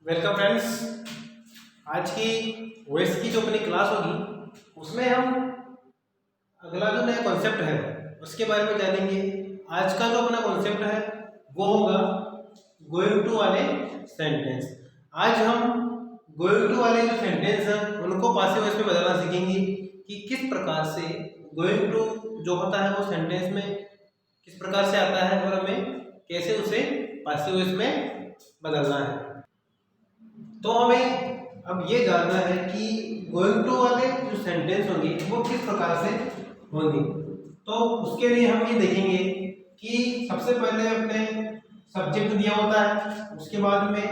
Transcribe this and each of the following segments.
Welcome friends. आज की voice की जो अपनी क्लास होगी उसमें हम अगला जो नया कॉन्सेप्ट है उसके बारे में जानेंगे। आज का जो अपना कॉन्सेप्ट है वो होगा गोइंग टू वाले सेंटेंस। आज हम गोइंग टू वाले जो सेंटेंस हैं उनको पासिव वॉइस में बदलना सीखेंगे कि किस प्रकार से गोइंग टू जो होता है वो सेंटेंस में किस प्रकार से आता है और हमें कैसे उसे पासिव वॉइस में बदलना है। तो हमें अब ये जानना है कि गोइंग टू वाले जो सेंटेंस होंगे वो किस प्रकार से होंगे। तो उसके लिए हम ये देखेंगे कि सबसे पहले अपने सब्जेक्ट दिया होता है, उसके बाद में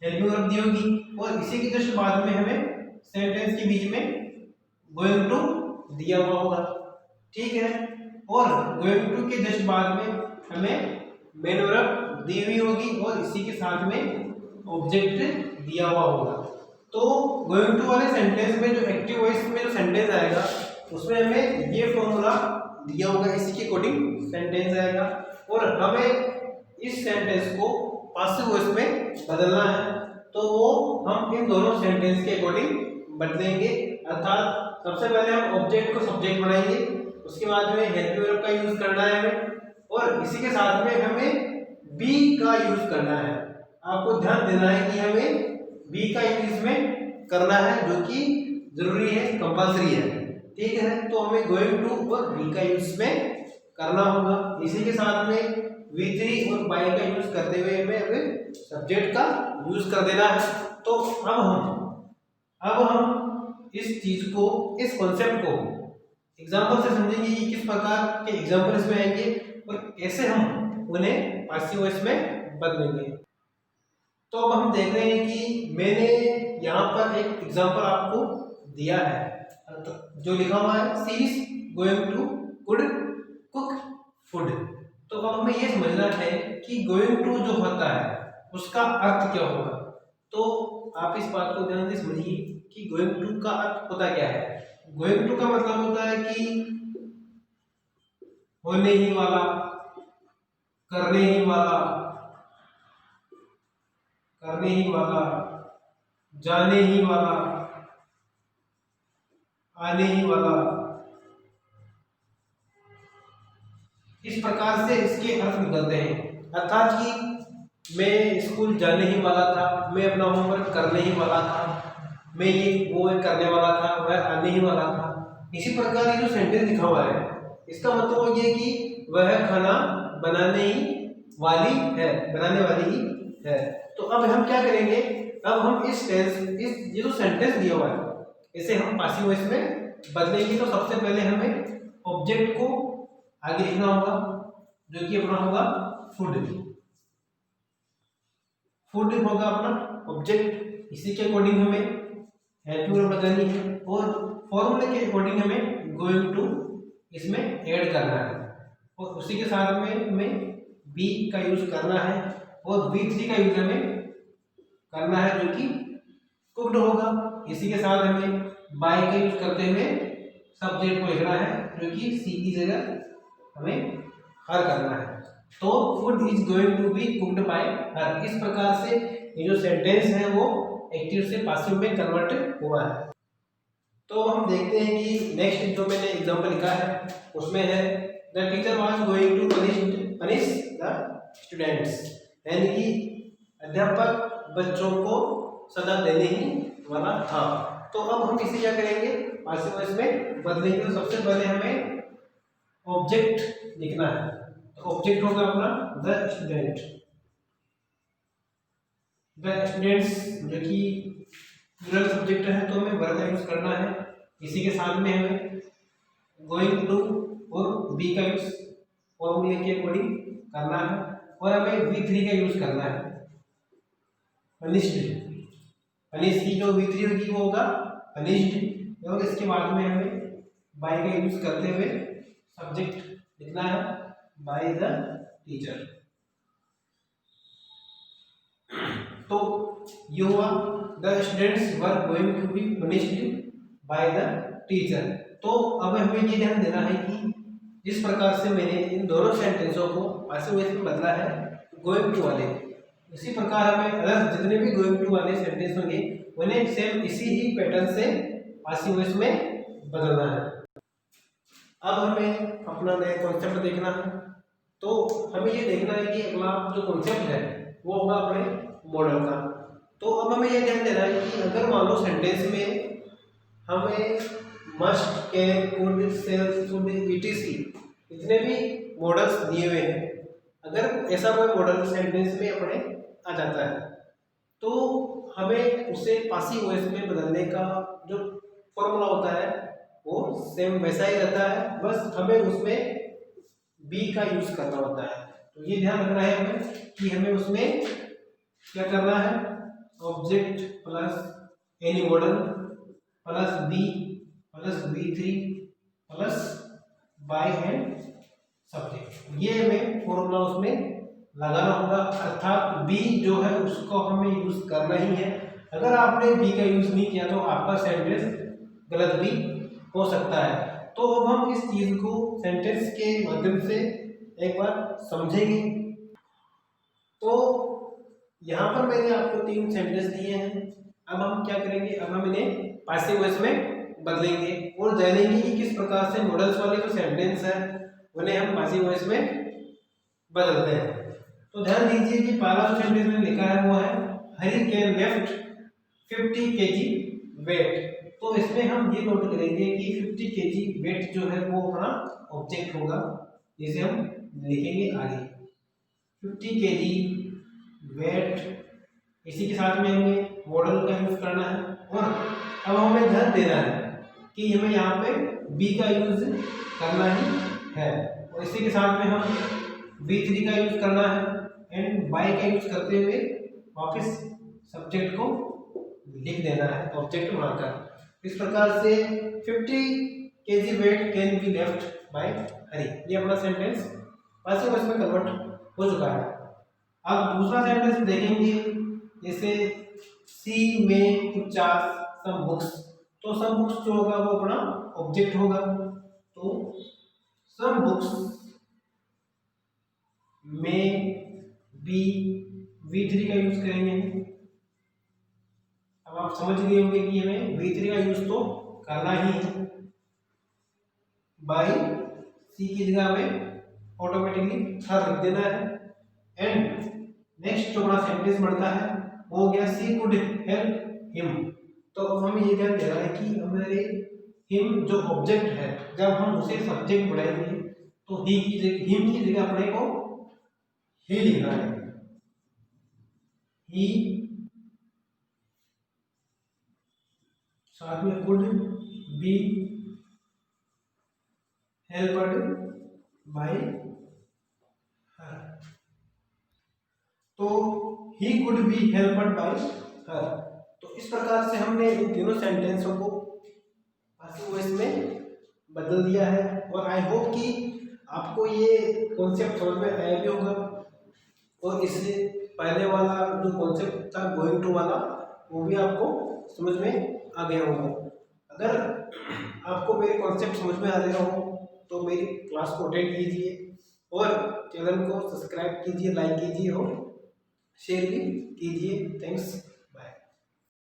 हेल्पिंग वर्ब दी होगी और इसी के जस्ट बाद में हमें सेंटेंस के बीच में गोइंग टू दिया हुआ होगा, ठीक है। और गोइंग टू के जस्ट बाद में हमें मेन वर्ब दी हुई होगी और इसी के साथ में ऑब्जेक्ट दिया हुआ होगा। तो गोइंग टू वाले सेंटेंस में जो एक्टिव वॉइस में जो सेंटेंस आएगा उसमें हमें ये फॉर्मूला दिया होगा, इसी के अकॉर्डिंग सेंटेंस आएगा और हमें इस सेंटेंस को पासिव वॉइस में बदलना है। तो वो हम इन दोनों सेंटेंस के अकॉर्डिंग बदलेंगे, अर्थात सबसे पहले हम ऑब्जेक्ट को सब्जेक्ट बनाएंगे, उसके बाद में हेल्पिंग वर्ब का यूज करना है हमें और इसी के साथ में हमें बी का यूज करना है। आपको ध्यान देना है कि हमें बी का यूज इसमें करना है जो कि जरूरी है, कंपल्सरी है, ठीक है। तो हमें गोइंग टू और बी का यूज में करना होगा। इसी के साथ में V3 और बाय का यूज करते हुए हमें सब्जेक्ट का यूज कर देना है। तो अब हम इस चीज को, इस कॉन्सेप्ट को एग्जाम्पल से समझेंगे कि किस प्रकार के एग्जाम्पल इसमें आएंगे और कैसे हम उन्हें पासिव वॉइस में बदलेंगे। तो अब हम देख रहे हैं कि मैंने यहाँ पर एक एग्जांपल आपको दिया है जो लिखा हुआ है she is going to cook food. तो अब हमें ये समझना है कि गोइंग टू जो होता है उसका अर्थ क्या होगा। तो आप इस बात को ध्यान से समझिए कि गोइंग टू का अर्थ होता क्या है। गोइंग टू का मतलब होता है कि होने ही वाला, करने ही वाला, करने ही वाला, जाने ही वाला, आने ही वाला। इस प्रकार से इसके अर्थ निकलते हैं, अर्थात कि मैं स्कूल जाने ही वाला था, मैं अपना होमवर्क करने ही वाला था, मैं ये वो करने वाला था, वह आने ही वाला था। इसी प्रकार ये जो सेंटेंस लिखा हुआ है इसका मतलब ये कि वह खाना बनाने ही वाली है, बनाने वाली ही है। तो अब हम क्या करेंगे, अब हम इस ये जो सेंटेंस दिया हुआ है इसे हम पासिव वॉइस में बदलेंगे। तो सबसे पहले हमें ऑब्जेक्ट को आगे लिखना होगा जो कि अपना होगा फूड। फूड होगा अपना ऑब्जेक्ट, इसी के अकॉर्डिंग हमें हेल्पिंग वर्ब लगानी है और फॉर्मूले के अकॉर्डिंग हमें गोइंग टू इसमें ऐड करना है और उसी के साथ में हमें बी का यूज करना है और V3 का यूज हमें करना है जो कि कुक्ड होगा। इसी के साथ हमें बाय का यूज करते हुए सब्जेक्ट को लिखना है जो कि सी की जगह हमें हर करना है। तो food is going to be cooked by her. इस प्रकार से ये जो सेंटेंस है वो एक्टिव से पासिव में कन्वर्ट हुआ है। तो हम देखते हैं कि नेक्स्ट जो मैंने एग्जांपल लिखा है उसमें है the teacher was going to punish the students, यानी कि अध्यापक बच्चों को सजा देने ही वाला था। तो अब हम इसे क्या करेंगे, पासिव वॉइस में बदलेंगे। तो सबसे पहले हमें ऑब्जेक्ट लिखना है, तो ऑब्जेक्ट होगा अपना द स्टूडेंट। द स्टूडेंट्स जो कि प्लूरल सब्जेक्ट है तो हमें वर्ब का यूज करना है। इसी के साथ में हमें गोइंग टू और बी का यूज फॉर्मूले के अकॉर्डिंग करना है और हमें V3 का यूज करना है पनिश्ड। पनिश की जो V3 होगी वो होगा पनिश्ड और इसके बाद में हमें बाय का यूज करते हुए सब्जेक्ट लिखना है बाय द टीचर। तो ये हुआ the students were going to be punished by the teacher. तो अब हमें ये ध्यान देना है कि जिस प्रकार से मैंने इन दोनों सेंटेंसों को पासिव वॉइस में बदला है गोइंग टू वाले, इसी प्रकार हमें अदर जितने भी गोइंग टू वाले सेंटेंस होंगे उन्हें सेम इसी ही पैटर्न से पासिव वॉइस में बदलना है। अब हमें अपना नया कॉन्सेप्ट देखना है। तो हमें ये देखना है कि अगला जो कॉन्सेप्ट है वो होगा अपने मॉडल का। तो अब हमें ये ध्यान देना है कि अगर मान लो सेंटेंस में हमें must, can, could, shall, should, etc इतने भी मॉडल्स दिए हुए हैं, अगर ऐसा कोई मॉडल सेंटेंस में अपने आ जाता है तो हमें उसे पासिव वॉइस में बदलने का जो फॉर्मूला होता है वो सेम वैसा ही रहता है, बस हमें उसमें बी का यूज करना होता है। तो ये ध्यान रखना है हमें कि हमें उसमें क्या करना है, object plus any modal plus be plus B3 plus by and subject, ये हमें फॉर्मूला उसमें लगाना होगा। अर्थात बी जो है उसको हमें यूज करना ही है। अगर आपने बी का यूज नहीं किया तो आपका सेंटेंस गलत भी हो सकता है। तो अब हम इस चीज को सेंटेंस के माध्यम से एक बार समझेंगे। तो यहाँ पर मैंने आपको 3 सेंटेंस दिए हैं। अब हम क्या करेंगे, अब हम इन्हें पासिव वॉइस में बदलेंगे और जानेंगे कि किस प्रकार से मॉडल्स वाले जो सेंटेंस है उन्हें हम पासिव वॉइस में बदलते हैं। तो ध्यान दीजिए कि पहला जो सेंटेंस मैंने लिखा है वो है हरी कैन लिफ्ट 50 kg वेट। तो इसमें हम ये नोट करेंगे कि 50 kg वेट जो है वो अपना ऑब्जेक्ट होगा, जिसे हम लिखेंगे आगे 50 kg वेट। इसी के साथ में हमें मॉडल का यूज करना है और अब हमें ध्यान देना है कि हमें यहाँ पे बी का यूज करना ही है और इसी के साथ में हम B3 का यूज करना है एंड बाय का यूज करते हुए वापस सब्जेक्ट को लिख देना है ऑब्जेक्ट बनाकर। इस प्रकार से 50 kg weight can be left by Hari, ये अपना सेंटेंस पासिव वॉइस में कन्वर्ट हो चुका है। अब दूसरा सेंटेंस देखेंगे, जैसे सी में 50 सम बुक्स। तो सम बुक्स जो होगा वो अपना ऑब्जेक्ट होगा, तो सम बुक्स में बी V3 का यूज करेंगे। अब आप समझ गए होंगे कि हमें V3 का यूज तो करना ही है। बाई सी की जगह में ऑटोमेटिकली हर लिख देना है एंड नेक्स्ट जो हमारा सेंटेंस बनता है वो हो गया सी कुड हेल्प हिम। तो अब हमें ये ध्यान देना है कि हमारे हिम जो ऑब्जेक्ट है जब हम उसे सब्जेक्ट बनाएंगे तो ही की जगह, हिम की जगह अपने को ही लिखना है। ही साथ में could be helped by her. तो he could be helped by her. तो इस प्रकार से हमने इन तीनों सेंटेंसों को पासिव वॉइस में बदल दिया है और आई होप कि आपको ये कॉन्सेप्ट समझ में आया भी होगा और इससे पहले वाला जो कॉन्सेप्ट था गोइंग टू वाला वो भी आपको समझ में आ गया होगा। अगर आपको मेरे कॉन्सेप्ट समझ में आ रहा हो तो मेरी क्लास को अटेंड कीजिए और चैनल को सब्सक्राइब कीजिए, लाइक कीजिए और शेयर भी कीजिए। थैंक्स।